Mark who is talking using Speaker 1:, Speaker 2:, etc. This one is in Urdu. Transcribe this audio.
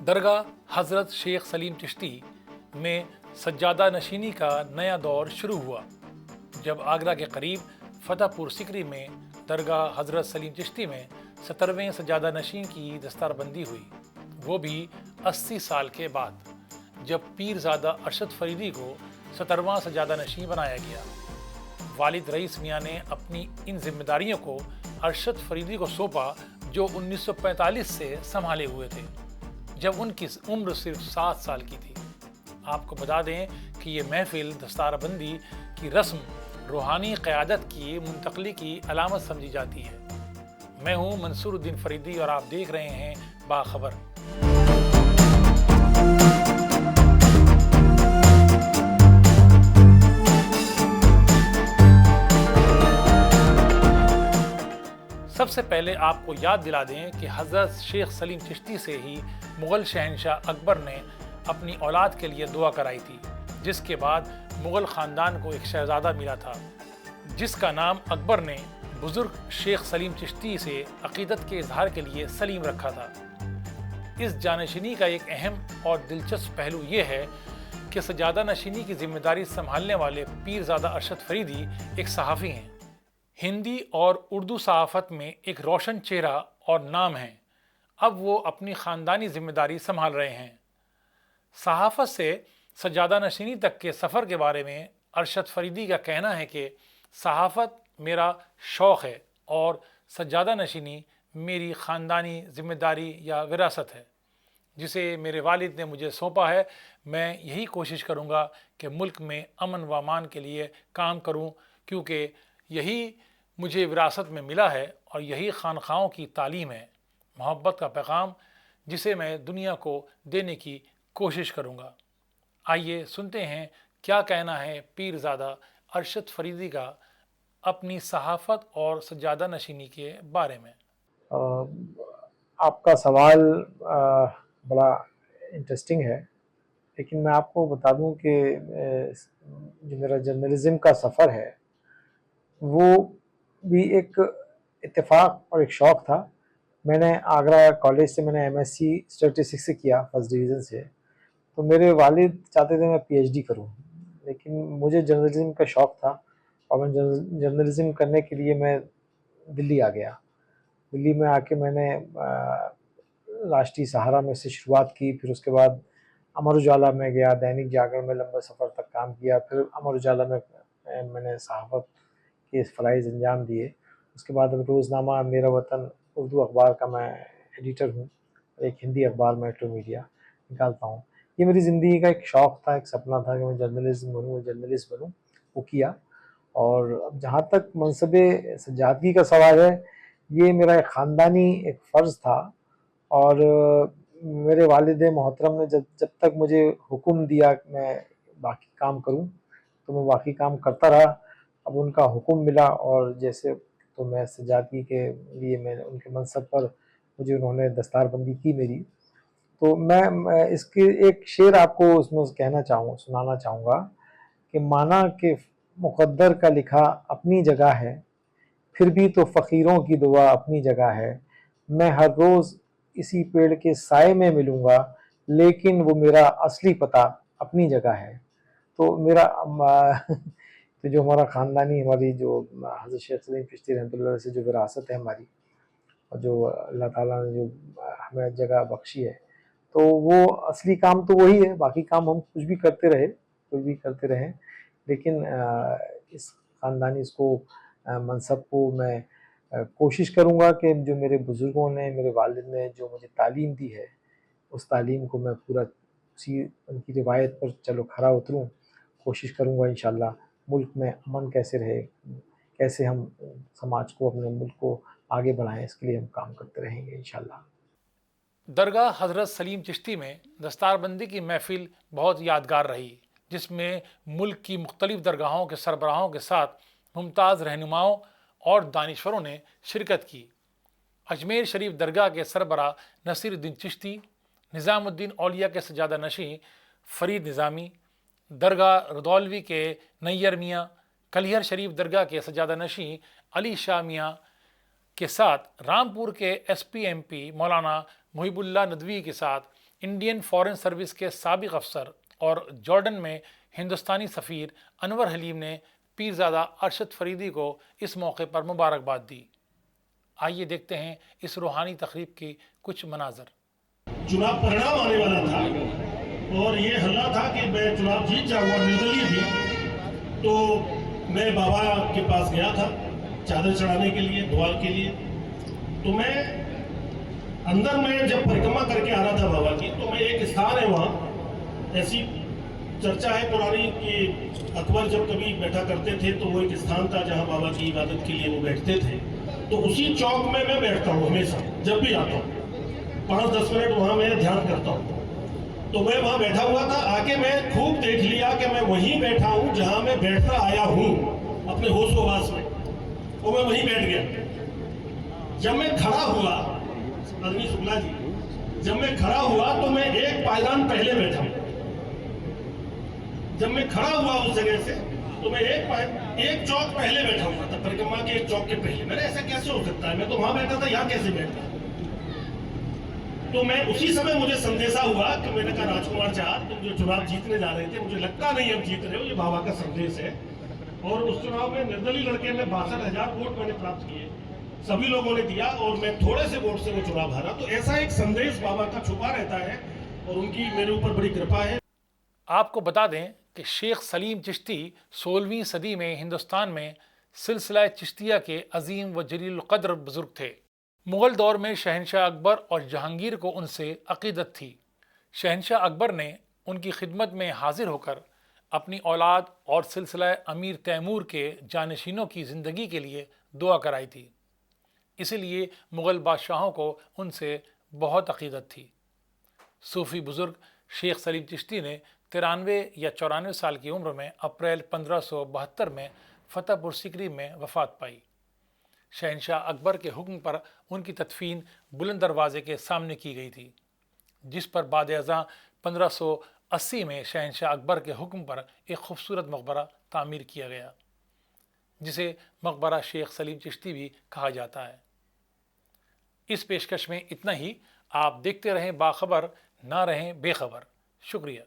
Speaker 1: درگاہ حضرت شیخ سلیم چشتی میں سجادہ نشینی کا نیا دور شروع ہوا جب آگرہ کے قریب فتح پور سکری میں درگاہ حضرت سلیم چشتی میں 17ویں سجادہ نشین کی دستار بندی ہوئی، وہ بھی 80 سال کے بعد، جب پیرزادہ ارشد فریدی کو 17واں سجادہ نشین بنایا گیا۔ والد رئیس میاں نے اپنی ان ذمہ داریوں کو ارشد فریدی کو سونپا جو 1945 سے سنبھالے ہوئے تھے، جب ان کی عمر صرف 7 سال کی تھی۔ آپ کو بتا دیں کہ یہ محفل دستار بندی کی رسم روحانی قیادت کی منتقلی کی علامت سمجھی جاتی ہے۔ میں ہوں منصور الدین فریدی اور آپ دیکھ رہے ہیں باخبر۔ سب سے پہلے آپ کو یاد دلا دیں کہ حضرت شیخ سلیم چشتی سے ہی مغل شہنشاہ اکبر نے اپنی اولاد کے لیے دعا کرائی تھی، جس کے بعد مغل خاندان کو ایک شہزادہ ملا تھا جس کا نام اکبر نے بزرگ شیخ سلیم چشتی سے عقیدت کے اظہار کے لیے سلیم رکھا تھا۔ اس جانشینی کا ایک اہم اور دلچسپ پہلو یہ ہے کہ سجادہ نشینی کی ذمہ داری سنبھالنے والے پیرزادہ ارشد فریدی ایک صحافی ہیں۔ ہندی اور اردو صحافت میں ایک روشن چہرہ اور نام ہے۔ اب وہ اپنی خاندانی ذمہ داری سنبھال رہے ہیں۔ صحافت سے سجادہ نشینی تک کے سفر کے بارے میں ارشد فریدی کا کہنا ہے کہ صحافت میرا شوق ہے اور سجادہ نشینی میری خاندانی ذمہ داری یا وراثت ہے جسے میرے والد نے مجھے سونپا ہے۔ میں یہی کوشش کروں گا کہ ملک میں امن و امان کے لیے کام کروں، کیونکہ یہی مجھے وراثت میں ملا ہے اور یہی خانقاہوں کی تعلیم ہے، محبت کا پیغام جسے میں دنیا کو دینے کی کوشش کروں گا۔ آئیے سنتے ہیں کیا کہنا ہے پیرزادہ ارشد فریدی کا اپنی صحافت اور سجادہ نشینی کے بارے میں۔
Speaker 2: آپ کا سوال بڑا انٹرسٹنگ ہے، لیکن میں آپ کو بتا دوں کہ جو میرا جرنلزم کا سفر ہے وہ بھی ایک اتفاق اور ایک شوق تھا۔ میں نے آگرہ کالج سے میں نے ایم ایس سی اسٹیٹسٹکس سے کیا، فرسٹ ڈویژن سے۔ تو میرے والد چاہتے تھے میں پی ایچ ڈی کروں، لیکن مجھے جرنلزم کا شوق تھا اور میں جرنلزم کرنے کے لیے میں دلی آ گیا۔ دلی میں آ کے میں نے راشٹری سہارا میں سے شروعات کی، پھر اس کے بعد امر اجالا میں گیا، دینک جاگرن میں لمبے سفر تک کام کیا، پھر امر اجالا میں نے صحافت کے فرائض انجام دیے۔ اس کے بعد روزنامہ میرا وطن اردو اخبار کا میں ایڈیٹر ہوں، ایک ہندی اخبار میٹرو میڈیا نکالتا ہوں۔ یہ میری زندگی کا ایک شوق تھا، ایک سپنا تھا کہ میں جرنلسٹ بنوں، وہ کیا۔ اور اب جہاں تک منصب سجادگی کا سوال ہے، یہ میرا ایک خاندانی ایک فرض تھا، اور میرے والد محترم نے جب تک مجھے حکم دیا کہ میں باقی کام کروں تو میں باقی کام کرتا رہا۔ اب ان کا حکم ملا اور جیسے تو میں سجادگی کے لیے میں ان کے منصب پر مجھے انہوں نے دستار بندی کی میری۔ تو میں اس کے ایک شعر آپ کو اس میں سنانا چاہوں گا کہ مانا کہ مقدر کا لکھا اپنی جگہ ہے، پھر بھی تو فقیروں کی دعا اپنی جگہ ہے۔ میں ہر روز اسی پیڑ کے سائے میں ملوں گا، لیکن وہ میرا اصلی پتہ اپنی جگہ ہے۔ تو میرا تو جو ہمارا خاندانی، ہماری جو حضرت شیخ سلیم چشتی رحمۃ اللہ علیہ سے جو وراثت ہے ہماری، اور جو اللہ تعالیٰ نے جو ہمیں جگہ بخشی ہے، تو وہ اصلی کام تو وہی ہے۔ باقی کام ہم کچھ بھی کرتے رہیں، لیکن اس خاندانی اس کو منصب کو میں کوشش کروں گا کہ جو میرے بزرگوں نے، میرے والد نے جو مجھے تعلیم دی ہے، اس تعلیم کو میں پورا ان کی روایت پر کھرا اتروں۔ کوشش کروں گا انشاءاللہ ملک میں امن کیسے رہے، کیسے ہم سماج کو، اپنے ملک کو آگے بڑھائیں، اس کے لیے ہم کام کرتے رہیں گے انشاءاللہ۔
Speaker 1: درگاہ حضرت سلیم چشتی میں دستار بندی کی محفل بہت یادگار رہی، جس میں ملک کی مختلف درگاہوں کے سربراہوں کے ساتھ ممتاز رہنماؤں اور دانشوروں نے شرکت کی۔ اجمیر شریف درگاہ کے سربراہ نصیر الدین چشتی، نظام الدین اولیاء کے سجادہ نشین فرید نظامی، درگاہ رودولوی کے نیر میاں، کلیہر شریف درگاہ کے سجادہ نشین علی شاہ میاں کے ساتھ رامپور کے ایس پی ایم پی مولانا محب اللہ ندوی کے ساتھ انڈین فارن سروس کے سابق افسر اور جارڈن میں ہندوستانی سفیر انور حلیم نے پیرزادہ ارشد فریدی کو اس موقع پر مبارکباد دی۔ آئیے دیکھتے ہیں اس روحانی تقریب کی کچھ مناظر۔
Speaker 3: چناب پرنام آنے والا تھا اور یہ حلہ تھا کہ میں چناب جیت جاؤں گا، نردلی تھی، تو میں بابا کے پاس گیا تھا چادر چڑھانے کے لیے، دعا کے لیے۔ تو میں اندر میں جب پریکرما کر کے آ رہا تھا بابا کی، تو میں ایک استھان ہے وہاں، ایسی چرچا ہے پرانی کہ اکبر جب کبھی بیٹھا کرتے تھے تو وہ ایک استھان تھا جہاں بابا کی عبادت کے لیے وہ بیٹھتے تھے، تو اسی چوک میں بیٹھتا ہوں ہمیشہ، جب بھی آتا ہوں 5-10 منٹ وہاں میں دھیان کرتا ہوں۔ تو میں وہاں بیٹھا ہوا تھا، آگے میں خوب دیکھ لیا کہ میں وہیں بیٹھا ہوں جہاں میں بیٹھتا آیا ہوں اپنے ہوش و حواس میں، اور میں وہیں بیٹھ گیا۔ جب میں کھڑا ہوا، آدمی شکلا جی، جب میں کھڑا ہوا تو میں ایک پائدان پہلے بیٹھا ہوں۔ جب میں کھڑا ہوا اس جگہ سے تو میں ایک چوک پہلے بیٹھا ہوا تھا، پریکرما کے ایک چوک کے پہلے۔ میں نے ایسا کیسے ہو سکتا ہے، میں تو وہاں بیٹھا تھا، یہاں کیسے بیٹھا؟ تو میں اسی سمے مجھے سندیشہ ہوا کہ میں نے کہا راج کمار چار، تم جو چناب جیتنے جا رہے تھے، مجھے لگتا نہیں اب جیت رہے ہو، یہ بابا کا سندیش ہے۔ اور اس چناؤ میں نردلی لڑکے میں 62,000 ووٹ میں نے پراپت کیے، سبھی لوگوں نے دیا اور میں تھوڑے سے ووٹ سے وہ چناؤ ہارا۔ تو ایسا ایک سندیش بابا کا چھپا رہتا ہے اور ان کی میرے اوپر بڑی کرپا ہے۔
Speaker 1: آپ کو بتا دیں کہ شیخ سلیم چشتی 16ویں صدی میں ہندوستان میں سلسلہ چشتیہ کے عظیم و جلیل القدر بزرگ تھے۔ مغل دور میں شہنشاہ اکبر اور جہانگیر کو ان سے عقیدت تھی۔ شہنشاہ اکبر نے ان کی خدمت میں حاضر ہو کر اپنی اولاد اور سلسلہ امیر تیمور کے جانشینوں کی زندگی کے لیے دعا کرائی تھی، اسی لیے مغل بادشاہوں کو ان سے بہت عقیدت تھی۔ صوفی بزرگ شیخ سلیم چشتی نے 93 یا 94 سال کی عمر میں اپریل 1572 میں فتح پور سیکری میں وفات پائی۔ شہنشاہ اکبر کے حکم پر ان کی تدفین بلند دروازے کے سامنے کی گئی تھی، جس پر بعد ازاں 1580 میں شہنشاہ اکبر کے حکم پر ایک خوبصورت مقبرہ تعمیر کیا گیا، جسے مقبرہ شیخ سلیم چشتی بھی کہا جاتا ہے۔ اس پیشکش میں اتنا ہی۔ آپ دیکھتے رہیں باخبر، نہ رہیں بے خبر۔ شکریہ۔